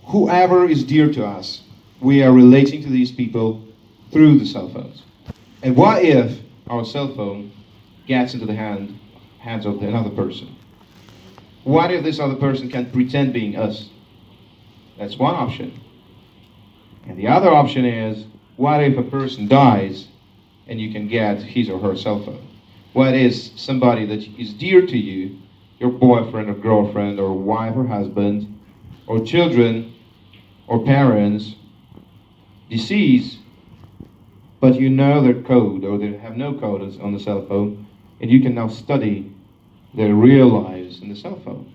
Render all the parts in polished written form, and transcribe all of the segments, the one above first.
whoever is dear to us, we are relating to these people through the cell phones. And what if our cell phone gets into the hands of another person? What if this other person can pretend being us? That's one option. And the other option is, what if a person dies and you can get his or her cell phone? What is somebody that is dear to you, your boyfriend or girlfriend or wife or husband or children or parents, deceased, but you know their code or they have no code on the cell phone, and you can now study their real lives in the cell phone.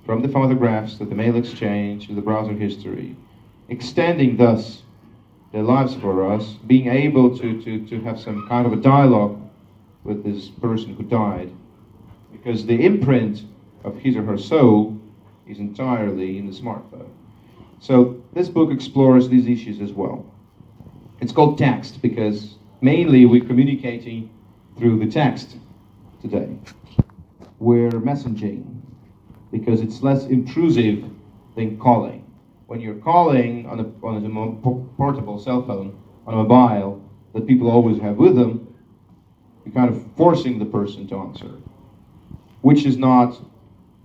From the photographs to the mail exchange to the browser history, extending thus their lives for us, being able to have some kind of a dialogue with this person who died, because the imprint of his or her soul is entirely in the smartphone. So this book explores these issues as well. It's called text because mainly we're communicating through the text today. We're messaging because it's less intrusive than calling. When you're calling on a portable cell phone, on a mobile that people always have with them, you're kind of forcing the person to answer, which is not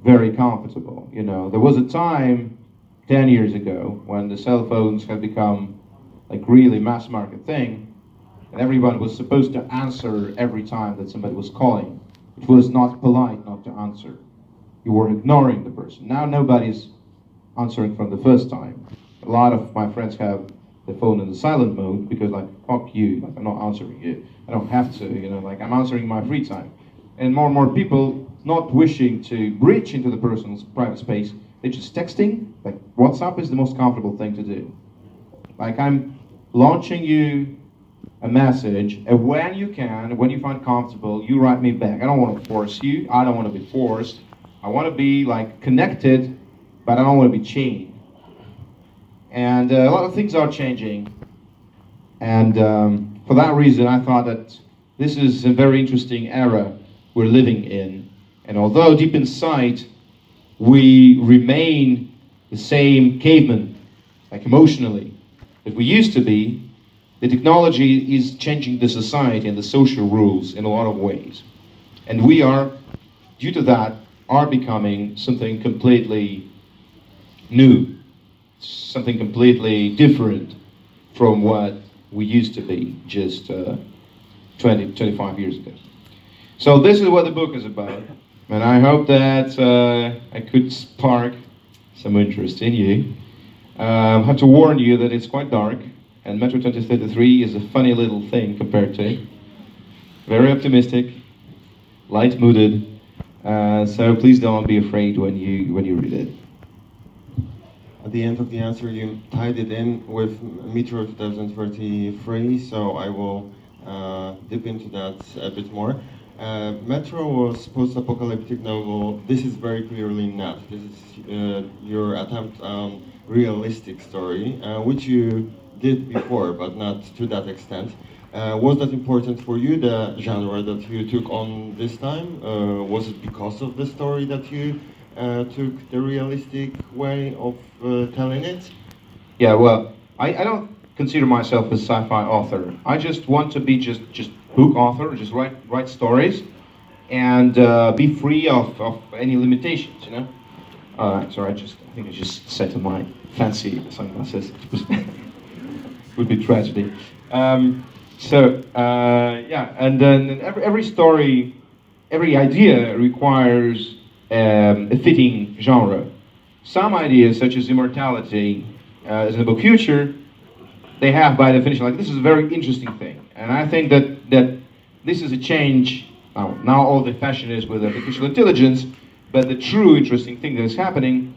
very comfortable. You know, there was a time 10 years ago when the cell phones had become like really mass market thing, and everyone was supposed to answer every time that somebody was calling. It was not polite not to answer. You were ignoring the person. Now nobody's answering from the first time. A lot of my friends have the phone in the silent mode because like, fuck you, like I'm not answering you. I don't have to, you know, like I'm answering my free time. And more people not wishing to breach into the person's private space, they're just texting. Like WhatsApp is the most comfortable thing to do. Like I'm launching you a message, and when you can, when you find comfortable, you write me back. I don't want to force you. I don't want to be forced. I want to be like connected, but I don't want to be chained. And a lot of things are changing. And for that reason, I thought that this is a very interesting era we're living in. And although deep inside, we remain the same cavemen, like emotionally, that we used to be, the technology is changing the society and the social rules in a lot of ways. And we are, due to that, are becoming something completely new, something completely different from what we used to be just 25 years ago. So this is what the book is about, and I hope that I could spark some interest in you. I have to warn you that it's quite dark, and Metro 2033 is a funny little thing compared to it. Very optimistic, light-mooded, so please don't be afraid when you read it. At the end of the answer, you tied it in with Metro 2033, so I will dip into that a bit more. Metro was post-apocalyptic novel. This is very clearly not. This is your attempt on realistic story, which you did before, but not to that extent. Was that important for you, the genre that you took on this time? Was it because of the story that you took the realistic way of telling it? Yeah, well, I don't consider myself a sci-fi author. I just want to be just book author, just write stories, and be free of any limitations, you know? Sorry, I think I just set on my fancy sunglasses. Would be tragedy. Yeah, and then every story, every idea requires a fitting genre. Some ideas, such as immortality, as in the book Future, they have by definition, like this is a very interesting thing. And I think that this is a change. Now all the fashion is with artificial intelligence, but the true interesting thing that is happening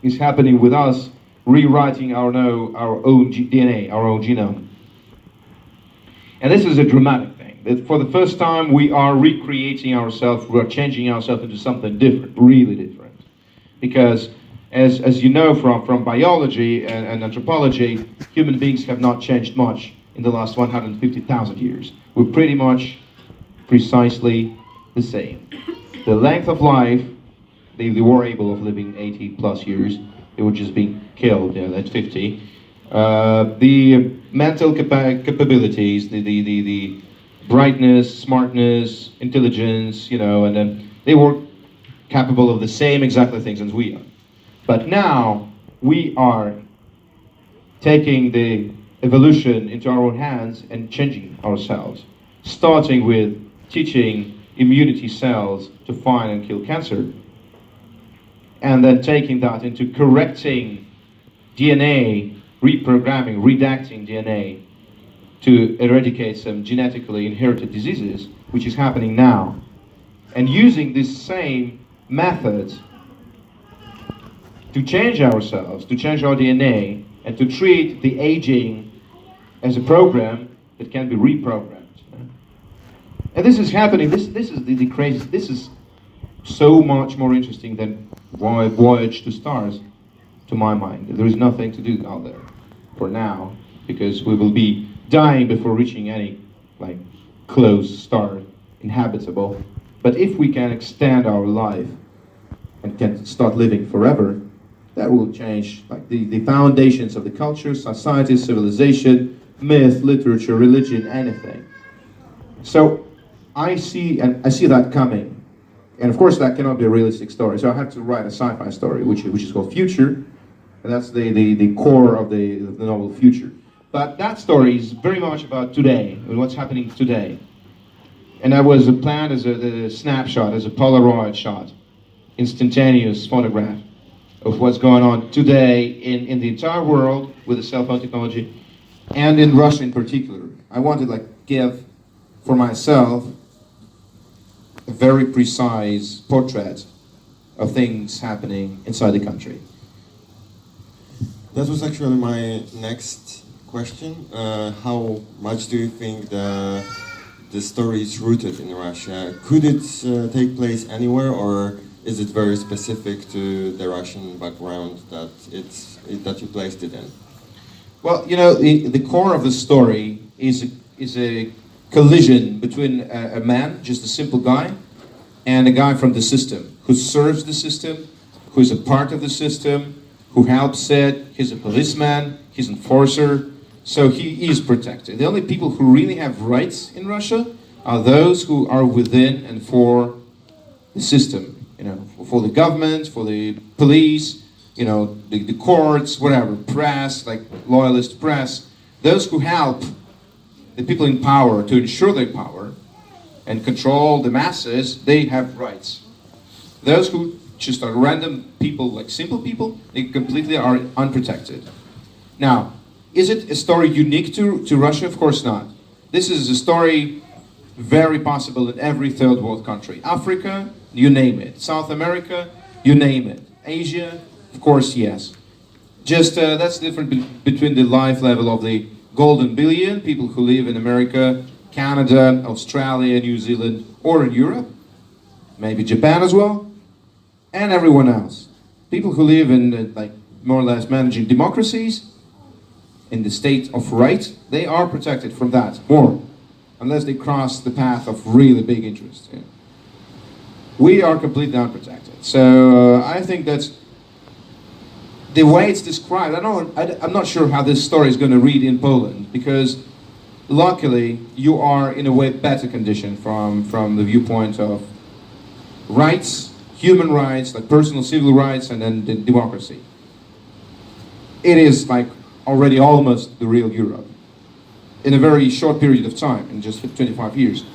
with us rewriting our own DNA, our own genome. And this is a dramatic thing. That for the first time, we are recreating ourselves, we are changing ourselves into something different, really different. Because, as you know from biology and anthropology, human beings have not changed much in the last 150,000 years. We're pretty much precisely the same. The length of life, they were able of living 80 plus years, they would just be killed at 50. The mental capabilities, the brightness, smartness, intelligence, and then they were capable of the same exactly things as we are. But now we are taking the evolution into our own hands and changing ourselves, starting with teaching immunity cells to find and kill cancer, and then taking that into correcting DNA, reprogramming, redacting DNA to eradicate some genetically inherited diseases, which is happening now, and using this same method to change ourselves, to change our DNA, and to treat the aging as a program that can be reprogrammed. And this is happening, this is the crazy, this is so much more interesting than Voyage to Stars, to my mind. There is nothing to do out there for now, because we will be dying before reaching any close star inhabitable. But if we can extend our life and can start living forever, that will change the foundations of the culture, society, civilization, myth, literature, religion, anything. So I see that coming. And of course that cannot be a realistic story. So I have to write a sci-fi story, which is called Future. And that's the core of the novel Future. But that story is very much about today, and what's happening today. And that was planned as a snapshot, as a Polaroid shot, instantaneous photograph of what's going on today in the entire world with the cell phone technology, and in Russia in particular. I wanted to give for myself a very precise portrait of things happening inside the country. That was actually my next question. How much do you think the story is rooted in Russia? Could it take place anywhere, or is it very specific to the Russian background that you placed it in? Well, the core of the story is a collision between a man, just a simple guy, and a guy from the system, who serves the system, who is a part of the system, who helps it. He's a policeman, he's an enforcer, so he is protected. The only people who really have rights in Russia are those who are within and for the system, for the government, for the police, the courts, whatever, press, loyalist press, those who help the people in power to ensure their power and control the masses, they have rights. Those who just are random people, simple people, they completely are unprotected. Now, is it a story unique to Russia? Of course not. This is a story very possible in every third world country. Africa, you name it. South America, you name it. Asia, of course, yes. Just that's the difference between the life level of the golden billion, people who live in America, Canada, Australia, New Zealand, or in Europe, maybe Japan as well, and everyone else. People who live in more or less managing democracies, in the state of right, they are protected from that more, unless they cross the path of really big interest. Yeah. We are completely unprotected. So I think that's the way it's described. I'm not sure how this story is going to read in Poland, because luckily you are in a way better condition from the viewpoint of rights, human rights, personal civil rights, and then the democracy. It is already almost the real Europe in a very short period of time, in just 25 years,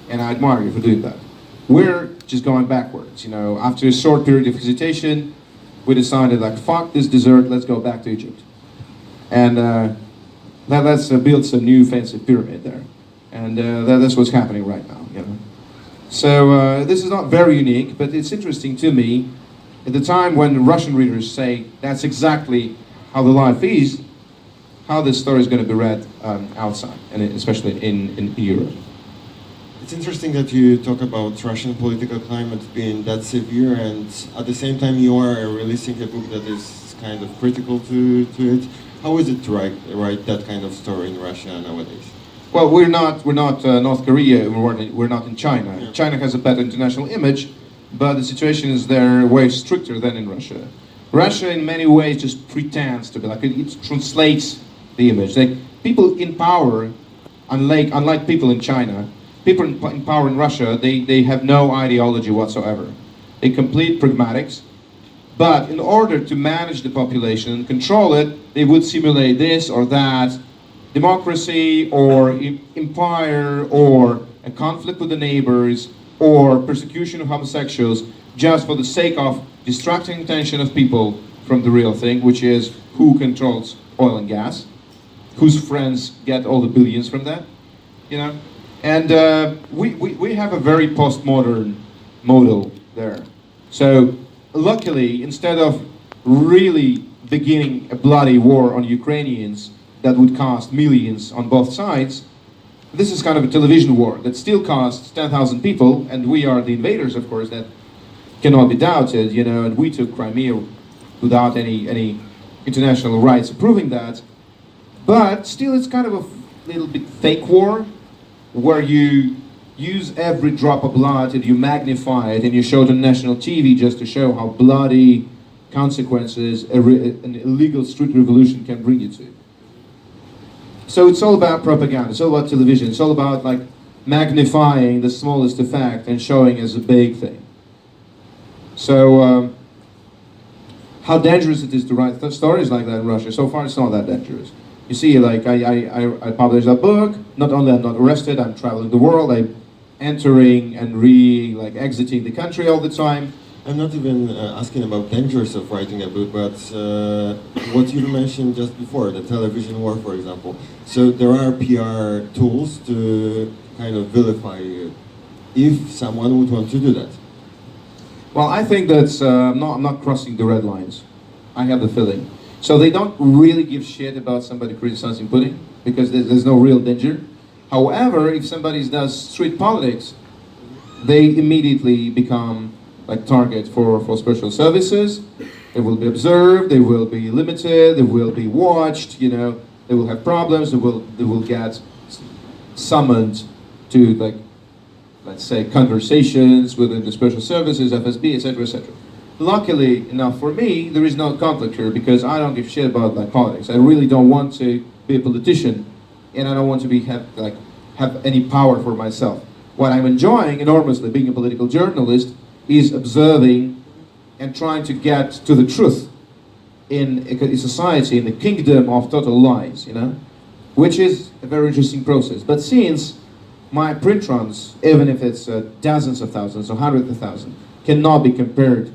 and I admire you for doing that. We're just going backwards. After a short period of hesitation, we decided fuck this desert, let's go back to Egypt, and let's build some new fancy pyramid there, and that's what's happening right now. So this is not very unique, but it's interesting to me. At the time when Russian readers say that's exactly how the life is, how this story is going to be read outside, and especially in Europe. It's interesting that you talk about Russian political climate being that severe, and at the same time you are releasing a book that is kind of critical to it. How is it to write that kind of story in Russia nowadays? Well, we're not North Korea. We're not in China. Yeah. China has a better international image, but the situation is there way stricter than in Russia. Russia in many ways just pretends to be like, it translates the image. Like people in power, unlike people in China, people in power in Russia, they have no ideology whatsoever. They complete pragmatics, but in order to manage the population and control it, they would simulate this or that, democracy or empire or a conflict with the neighbors or persecution of homosexuals, just for the sake of distracting attention of people from the real thing, which is who controls oil and gas, whose friends get all the billions from that, you know? And we have a very postmodern model there. So luckily, instead of really beginning a bloody war on Ukrainians that would cost millions on both sides, this is kind of a television war that still costs 10,000 people, and we are the invaders, of course, that cannot be doubted, you know, and we took Crimea without any international rights approving that. But still, it's kind of a little bit fake war, where you use every drop of blood and you magnify it and you show it on national TV just to show how bloody consequences an illegal street revolution can bring you to. So it's all about propaganda, it's all about television, it's all about like magnifying the smallest effect and showing as a big thing. So how dangerous it is to write stories like that in Russia? So far it's not that dangerous. You see, like I published a book, not only I'm not arrested, I'm traveling the world, I'm entering and exiting the country all the time. I'm not even asking about dangers of writing a book, but what you mentioned just before, the television war, for example. So there are PR tools to kind of vilify you, if someone would want to do that. Well, I think that's I'm not crossing the red lines. I have the feeling. So they don't really give shit about somebody criticizing Putin, because there's no real danger. However, if somebody does street politics, they immediately become like target for special services. They will be observed, they will be limited, they will be watched, you know, they will have problems, they will get summoned to, like, let's say, conversations within the special services, FSB, etc., etc. Luckily enough for me, there is no conflict here, because I don't give shit about like politics. I really don't want to be a politician, and I don't want to have any power for myself. What I'm enjoying enormously being a political journalist is observing and trying to get to the truth in a society, in the kingdom of total lies, you know, which is a very interesting process. But since my print runs, even if it's dozens of thousands or hundreds of thousands, cannot be compared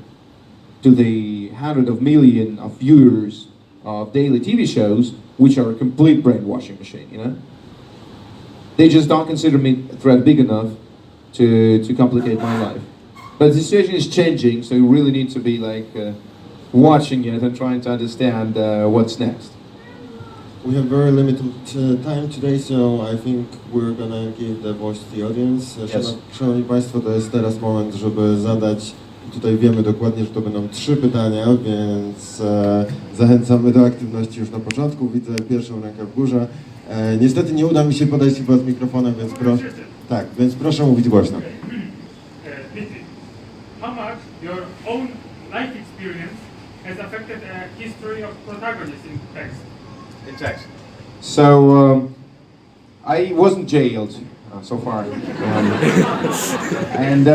to the hundreds of millions of viewers of daily TV shows, which are a complete brainwashing machine, you know. They just don't consider me a threat big enough to complicate my life. But the situation is changing, so you really need to be like watching it and trying to understand what's next. We have very limited time today, so I think we're gonna give the voice to the audience. Yes. Szanowni Państwo, to jest teraz moment, żeby zadać, tutaj wiemy dokładnie, że to będą 3 pytania, więc zachęcamy do aktywności już na początku. Widzę pierwszą rękę w górze. Niestety nie uda mi się podejść chyba z mikrofonem, więc proszę mówić głośno. Dmitry, how much your own life experience has affected a history of protagonists in text? In text. So I wasn't jailed so far, and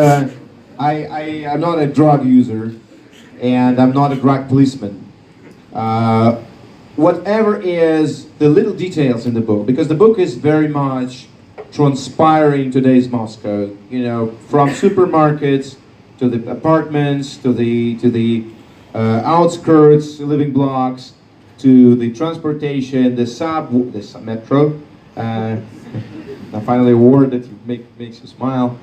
I'm not a drug user, and I'm not a drug policeman. Whatever is the little details in the book, because the book is very much transpiring today's Moscow, you know, from supermarkets to the apartments to the outskirts, living blocks, to the transportation, the metro. Finally, a word that makes you smile,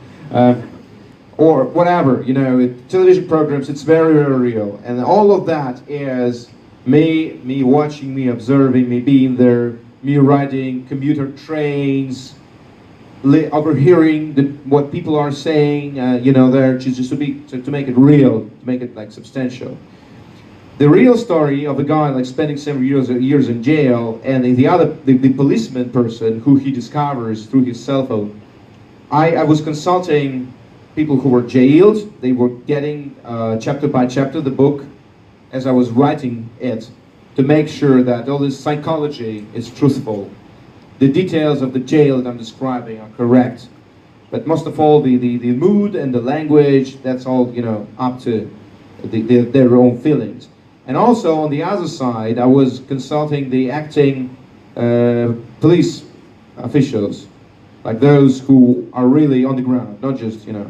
or whatever, you know, television programs. It's very, very real, and all of that is me watching, me observing, me being there, me riding commuter trains, overhearing what people are saying, you know, there just to make it real, to make it like substantial. The real story of a guy like spending several years in jail, and the policeman person who he discovers through his cell phone. I was consulting people who were jailed. They were getting chapter by chapter the book, as I was writing it, to make sure that all this psychology is truthful. The details of the jail that I'm describing are correct. But most of all, the mood and the language, that's all, you know, up to their own feelings. And also, on the other side, I was consulting the acting police officials, like those who are really on the ground, not just, you know,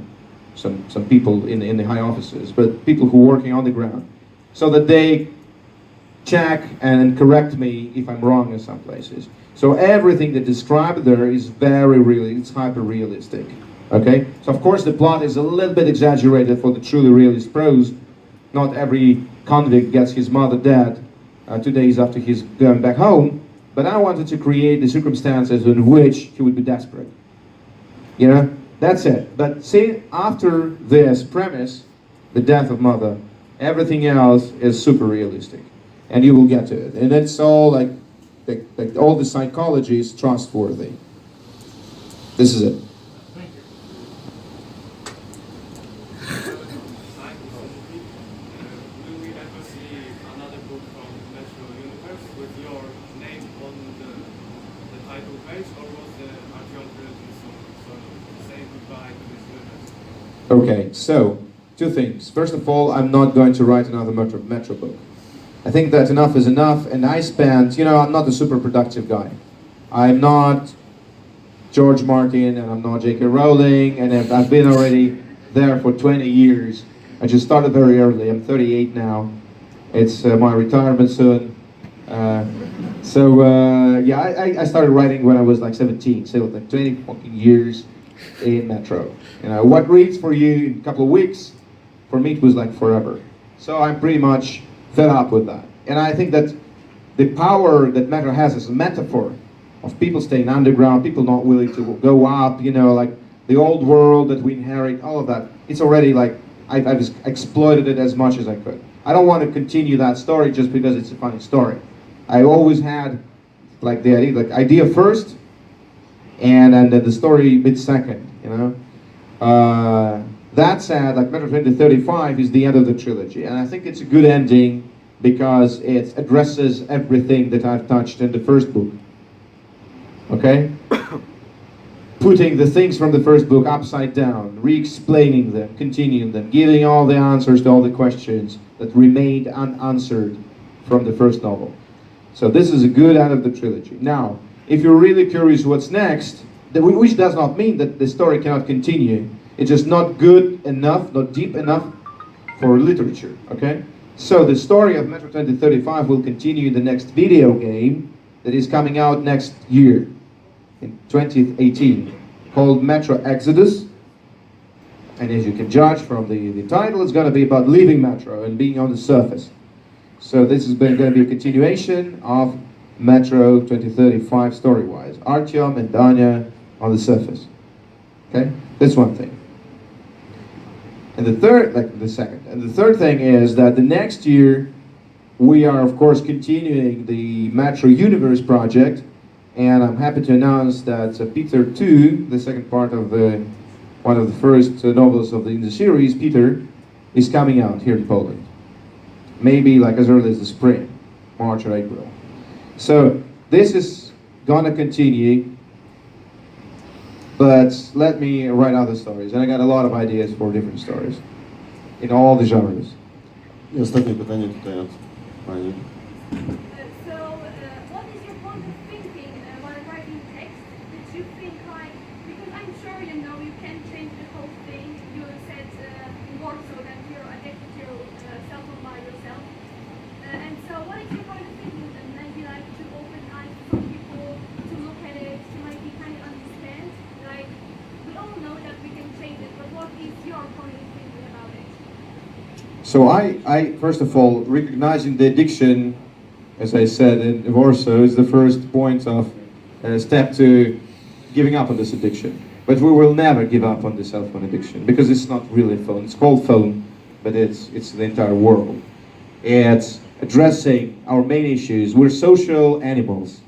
some people in the high offices, but people who are working on the ground, so that they check and correct me if I'm wrong in some places. So everything that described there is very real, it's hyper-realistic, okay? So of course the plot is a little bit exaggerated for the truly realist prose. Not every convict gets his mother dead 2 days after he's going back home, but I wanted to create the circumstances in which he would be desperate. You know, that's it. But see, after this premise, the death of mother, everything else is super realistic, and you will get to it. And it's all like all the psychology is trustworthy. This is it. Thank you. Will we ever see another book from Metro Universe with your name on the title page, or was the Artyom written so say goodbye to this universe? Okay, so two things. First of all, I'm not going to write another Metro book. I think that enough is enough, and I spent, you know, I'm not a super productive guy. I'm not George Martin, and I'm not J.K. Rowling, and I've been already there for 20 years. I just started very early. I'm 38 now. It's my retirement soon. I started writing when I was like 17, so like 20 fucking years in Metro. You know, what reads for you in a couple of weeks, for me it was like forever. So I'm pretty much fed up with that. And I think that the power that Metro has is a metaphor of people staying underground, people not willing to go up, you know, like the old world that we inherit, all of that. It's already like, I've exploited it as much as I could. I don't want to continue that story just because it's a funny story. I always had like the idea first, and then the story bit second, you know. That said, like Metro 2035 is the end of the trilogy, and I think it's a good ending because it addresses everything that I've touched in the first book. Okay? Putting the things from the first book upside down, re-explaining them, continuing them, giving all the answers to all the questions that remained unanswered from the first novel. So this is a good end of the trilogy. Now, if you're really curious what's next, which does not mean that the story cannot continue, it's just not good enough, not deep enough for literature, okay? So the story of Metro 2035 will continue in the next video game that is coming out next year, in 2018, called Metro Exodus. And as you can judge from the title, it's going to be about leaving Metro and being on the surface. So this is going to be a continuation of Metro 2035 story-wise. Artyom and Danya on the surface. Okay? That's one thing. And the third thing is that the next year we are of course continuing the Metro Universe project, and I'm happy to announce that Peter 2, the second part of one of the first novels in the series, Peter, is coming out here in Poland. Maybe like as early as the spring, March or April. So this is gonna continue. But let me write other stories, and I got a lot of ideas for different stories in all the genres. I ostatnie pytanie tutaj od pani. So, what is your point of thinking while writing text? Did you think like, because I'm sure you know you can change the whole thing. You said in Warsaw that you're addicted to cell phone by yourself. And so what is your point of thinking? And maybe like to open eyes for people to look at it, to maybe kind of understand. Like, we all know that we can change it, but what is your point of thinking about it? So I first of all, recognizing the addiction, as I said in Warsaw, is the first point of step to giving up on this addiction. But we will never give up on the cell phone addiction, because it's not really a phone. It's called phone, but it's the entire world. It's addressing our main issues. We're social animals.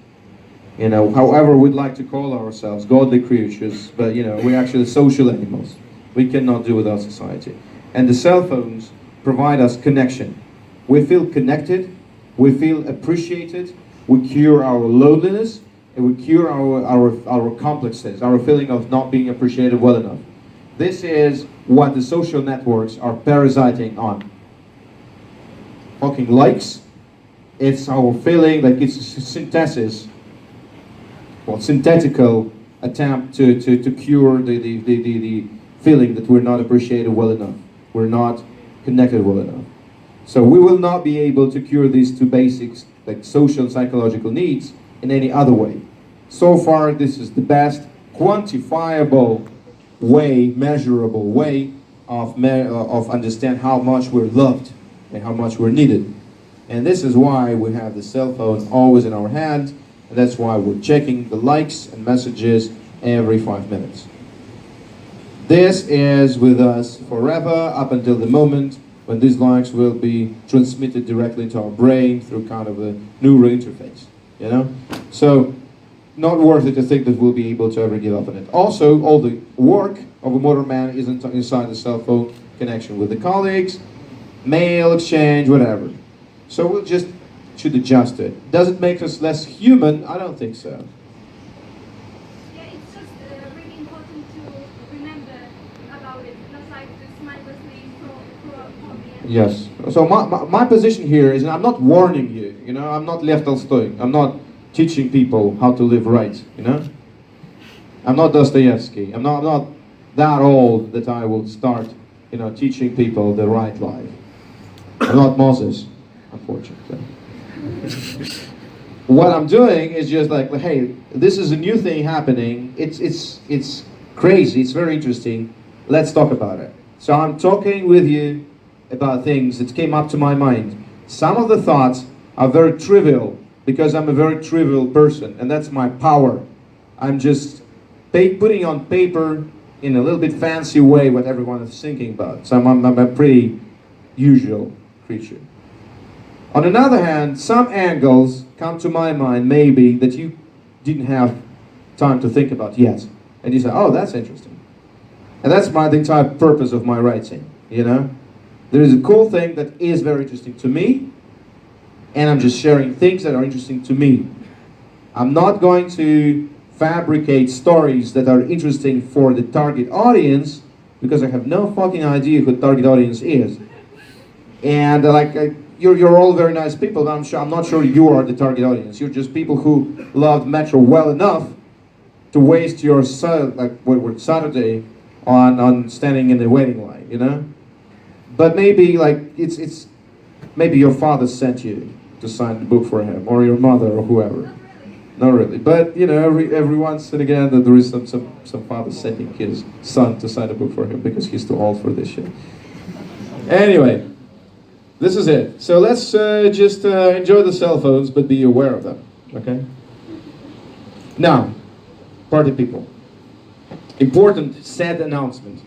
You know, however we'd like to call ourselves, godly creatures, but you know, we're actually social animals. We cannot do without society. And the cell phones provide us connection. we feel connected, we feel appreciated, we cure our loneliness, and we cure our complexes, our feeling of not being appreciated well enough. This is what the social networks are parasiting on. Fucking likes, it's our feeling like it's a synthesis, well, synthetical attempt to cure the feeling that we're not appreciated well enough. We're not connected well enough. So we will not be able to cure these two basics, like social and psychological needs, in any other way. So far, this is the best quantifiable way, measurable way of understand how much we're loved and how much we're needed. And this is why we have the cell phone always in our hand, and that's why we're checking the likes and messages every 5 minutes. This is with us forever up until the moment when these likes will be transmitted directly into our brain through kind of a neural interface, you know? So, not worth it to think that we'll be able to ever give up on it. Also, all the work of a modern man is inside the cell phone, connection with the colleagues, mail exchange, whatever. So we'll just should adjust it. Does it make us less human? I don't think so. Yeah, it's just really important to remember about it, not like just mindlessly throw it. Yes. So my position here is I'm not warning you, you know, I'm not Lev Tolstoy. I'm not teaching people how to live right, you know? I'm not Dostoevsky. I'm not that old that I will start, you know, teaching people the right life. I'm not Moses, unfortunately. What I'm doing is just like, hey, this is a new thing happening. It's crazy. It's very interesting. Let's talk about it. So I'm talking with you about things that came up to my mind. Some of the thoughts are very trivial because I'm a very trivial person, and that's my power. I'm just putting on paper in a little bit fancy way what everyone is thinking about. So I'm a pretty usual creature. On another hand, some angles come to my mind maybe that you didn't have time to think about yet. And you say, oh, that's interesting. And that's the entire purpose of my writing, you know? There is a cool thing that is very interesting to me, and I'm just sharing things that are interesting to me. I'm not going to fabricate stories that are interesting for the target audience because I have no fucking idea who the target audience is. And you're all very nice people, but I'm not sure you are the target audience. You're just people who loved Metro well enough to waste your Saturday on standing in the waiting line, you know? But maybe it's maybe your father sent you to sign the book for him, or your mother, or whoever. Not really, but you know, every once and again that there is some father sending his son to sign a book for him because he's too old for this shit. Anyway, this is it. So let's just enjoy the cell phones, but be aware of them. Okay. Now, party people. Important, sad announcement.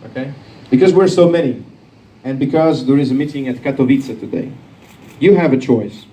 Okay, because we're so many, and because there is a meeting at Katowice today. You have a choice.